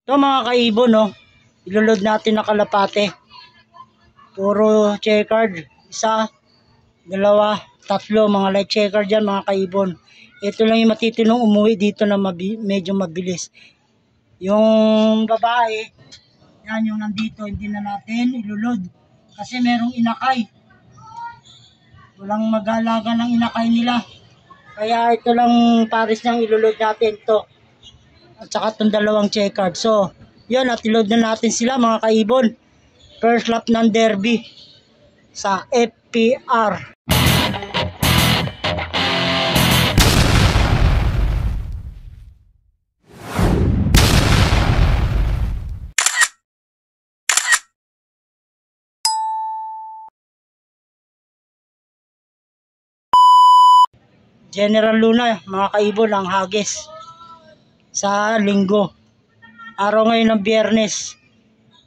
Ito mga kaibon, no? Ilulod natin na kalapate. Puro checkered. Isa, dalawa, tatlo. Mga light checkered dyan mga kaibon. Ito lang yung matitinong umuwi dito na medyo mabilis. Yung babae, yan yung nandito, hindi na natin ilulod. Kasi merong inakay. Walang mag-alaga ng inakay nila. Kaya ito lang pares niyang ilulod natin to. At saka itong dalawang checkered. So, yun, at ilod na natin sila mga kaibon. First lap ng derby sa FPR. General Luna, mga kaibon, ang hagis sa linggo. Araw ngayon ng Biyernes.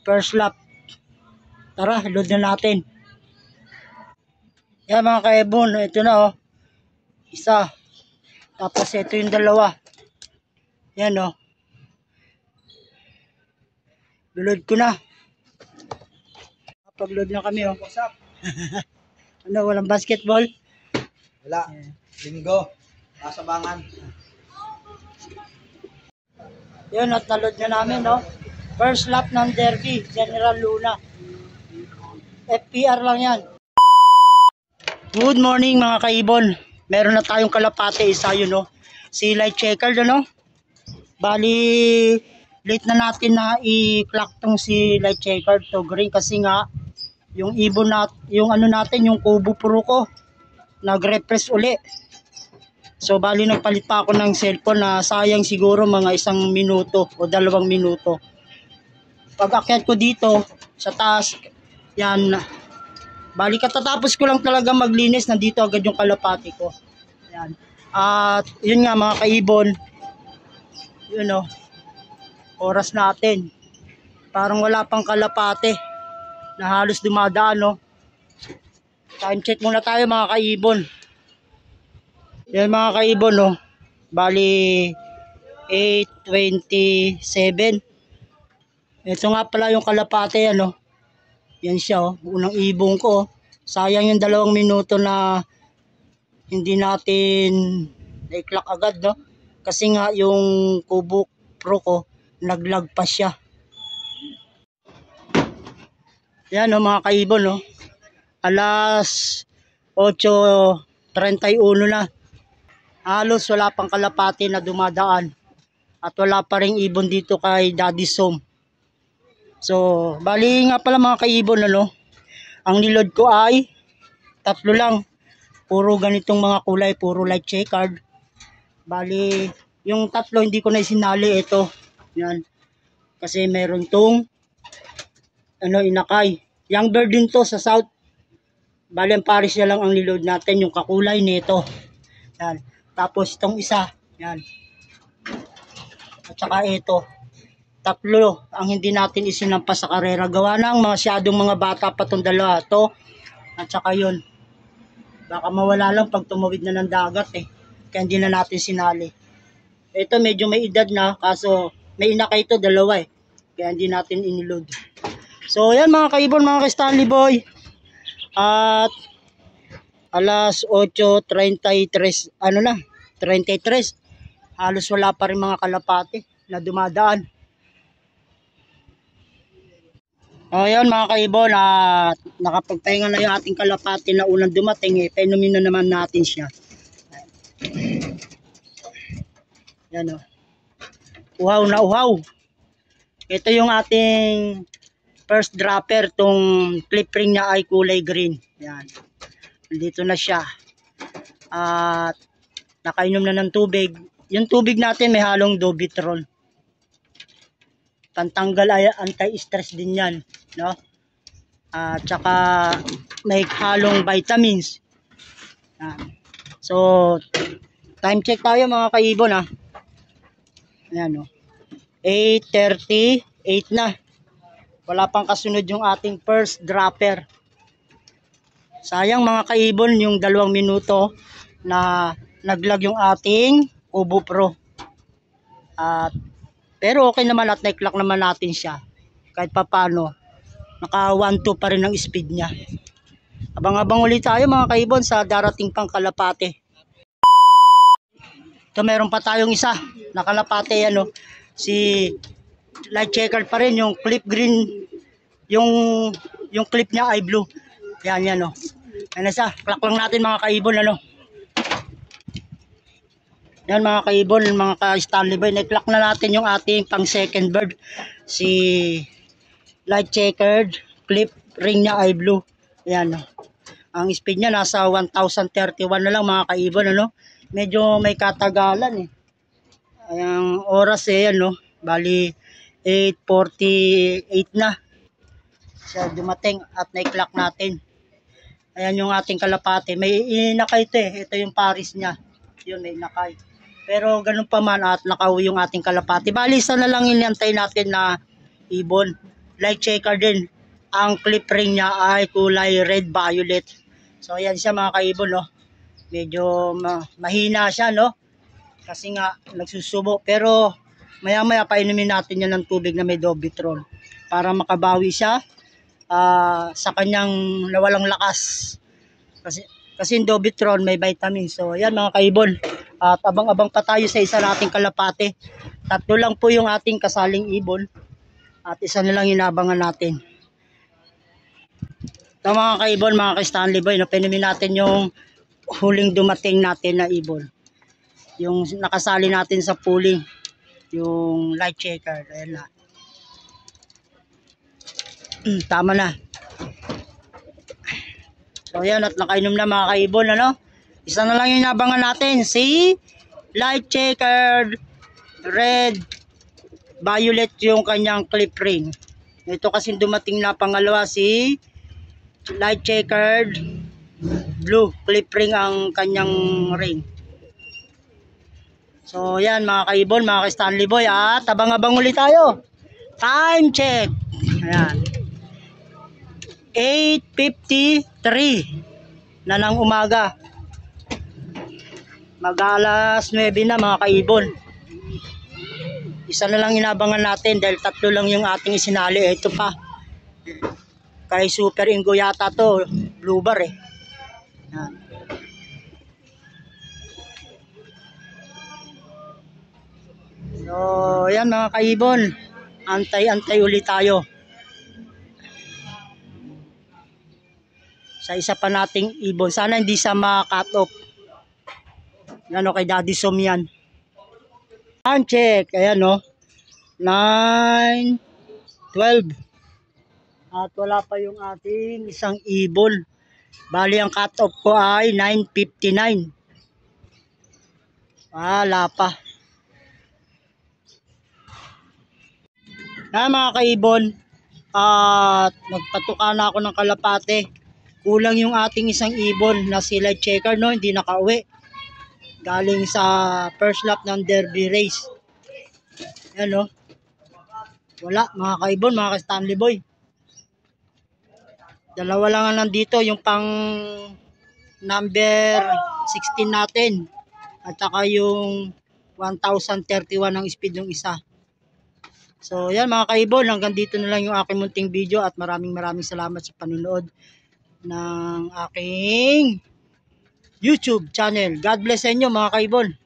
First lap. Tara, load na natin. Yan mga kaibon, ito na oh. Isa. Tapos ito yung dalawa. Yan oh. Load ko na. Pag-load na kami oh. Ano, walang basketball? Wala. Linggo. Kasabangan. Yun, at naload na namin, no? First lap ng derby, General Luna. FPR lang yan. Good morning mga kaibon. Meron na tayong kalapate isa yun, no? Si light checkered, ano? Bali, late na natin na i-clock tong si light checkered to green kasi nga, yung ibon yung ano natin, yung Kubo Pro ko, nag-refresh uli. So bali nagpalit pa ako ng cellphone na sayang siguro mga 1 minuto o 2 minuto. Pag akyat ko dito sa taas, yan, bali katatapos ko lang talaga maglinis, nandito agad yung kalapati ko. Yan. At yun nga mga kaibon, yun o, oras natin. Parang wala pang kalapate na halos dumadaan, no? Time check muna tayo mga kaibon. Yan mga kaibon, no? Bali 8:27. Ito nga pala yung kalapate, ano? Yan siya, oh. Unang ibong ko, oh. Sayang yung 2 minuto na hindi natin na-clock agad, no? Kasi nga yung Kubo Pro ko, naglag pa siya. Yan, no, mga kaibon, no? Alas 8:31 na. Halos wala pang kalapati na dumadaan. At wala pa ring ibon dito kay Daddy Som. So, bali nga pala mga kaibon, ano? Ang nilod ko ay 3 lang. Puro ganitong mga kulay, puro light checkered. Bali, yung 3 hindi ko na isinali ito. Yan. Kasi meron tong inakay. Young bird din to sa south. Bali, ang pares na lang ang nilod natin, yung kakulay nito. Yan. Tapos itong isa, yan. At saka ito. 3 ang hindi natin isinampas sa karera. Gawa ng masyadong mga bata pa itong dalawa. Ito, at saka yun. Baka mawala lang pag tumawid na ng dagat eh. Kaya hindi na natin sinali. Ito medyo may edad na, kaso may inakay ito, 2 eh. Kaya hindi natin iniload. So yan mga kaibon, mga ka-Stanley Boy. At alas 8:33, 33. Halos wala pa rin mga kalapate na dumadaan. O yan mga kaibon, at nakapagpahinga na yung ating kalapate na unang dumating eh. Painumin na naman natin siya. Yan o. Uhaw na uhaw. Ito yung ating first dropper, tong clip ring niya ay kulay green. Yan. Dito na siya. At nakainom na ng tubig. Yung tubig natin may halong Dovitrol. Pantanggal ay anti-stress din yan, no? At saka may halong vitamins. Yan. So, time check tayo mga kaibon, ha. Ayan, no. 8:38 na. Wala pang kasunod yung ating first dropper. Sayang mga kaibon yung 2 minuto na naglag yung ating Kubo Pro. At Pero okay naman at na-clock naman natin siya. Kahit papano, naka 1.2 pa rin ang speed niya. Abang-abang ulit tayo mga kaibon sa darating pang kalapate. Ito meron pa tayong isa na kalapate yan, oh. Si light checkered pa rin, yung clip green, yung clip niya ay blue. Yan, oh. Yan na siya. Clock lang natin mga kaibon, ano. Yan mga kaibon, mga ka-Stanley Boy, na-clock na natin yung ating pang second bird. Si light checkered, clip ring niya ay blue. Yan, oh. Ang speed niya nasa 1031 na lang mga kaibon, ano. Medyo may katagalan eh. Ang oras eh, ano, bali 8:48 na. Siya dumating at na-clock natin. Ayan yung ating kalapate. May inakay ito eh. Ito yung paris niya. Yun, may inakay. Pero ganun pa man at nakauwi yung ating kalapati. Bali, isa na lang inantay natin na ibon. Light checker din. Ang clip ring niya ay kulay red violet. So, ayan siya mga kaibon, no. Medyo mahina siya, no. Kasi nga, nagsusubo. Pero, maya-maya painumin natin yan ng tubig na may Dovitrol. Para makabawi siya sa kanyang nawalang lakas. Kasi yung Dovitrol may vitamin. So, ayan mga kaibon. At abang-abang pa tayo sa isa nating kalapate. 3 lang po yung ating kasaling ibon. At isa na lang inabangan natin. Ito mga kaibon, mga ka-Stanley Boy. Pinumin natin yung huling dumating natin na ibon. Yung nakasali natin sa pooling. Yung light checker. Ayan na. Tama na. So ayan, at nakainom na mga kaibon, ano. Isa na lang yung inabangan natin, si light checkered red violet yung kanyang clip ring. Ito kasi dumating na pangalawa, si light checkered blue clip ring ang kanyang ring. So yan mga kaibon, mga ka-Stanley Boy, at abang-abang ulit tayo. Time check. Ayan. 8:53 na ng umaga. Mag-alas 9 na mga kaibon. Isa na lang inabangan natin dahil 3 lang yung ating isinali. Ito pa. Kay Super Ingo yata to. Blue bar eh. Yan. So, yan mga kaibon. Antay-antay ulit tayo. Sa isa pa nating ibon. Sana hindi sa ma-cut off. Yan o, kay Daddy Som yan. Time check. Ayan o. 9:12. At wala pa yung ating isang ibon. Bali ang cut off ko ay 9:59. Wala pa. Na mga kaibon. At nagpatuka na ako ng kalapate. Kulang yung ating isang ibon na si light checker, no, hindi nakauwi. Galing sa first lap ng derby race. Yan, no. Wala, mga kaibon, mga ka-Stanley Boy. Dalawa lang ang nandito, yung pang number 16 natin. At saka yung 1031 ang speed yung isa. So, yan mga kaibon, hanggang dito na lang yung aking munting video at maraming salamat sa panunood ng aking YouTube channel. God bless sa inyo mga kaibon.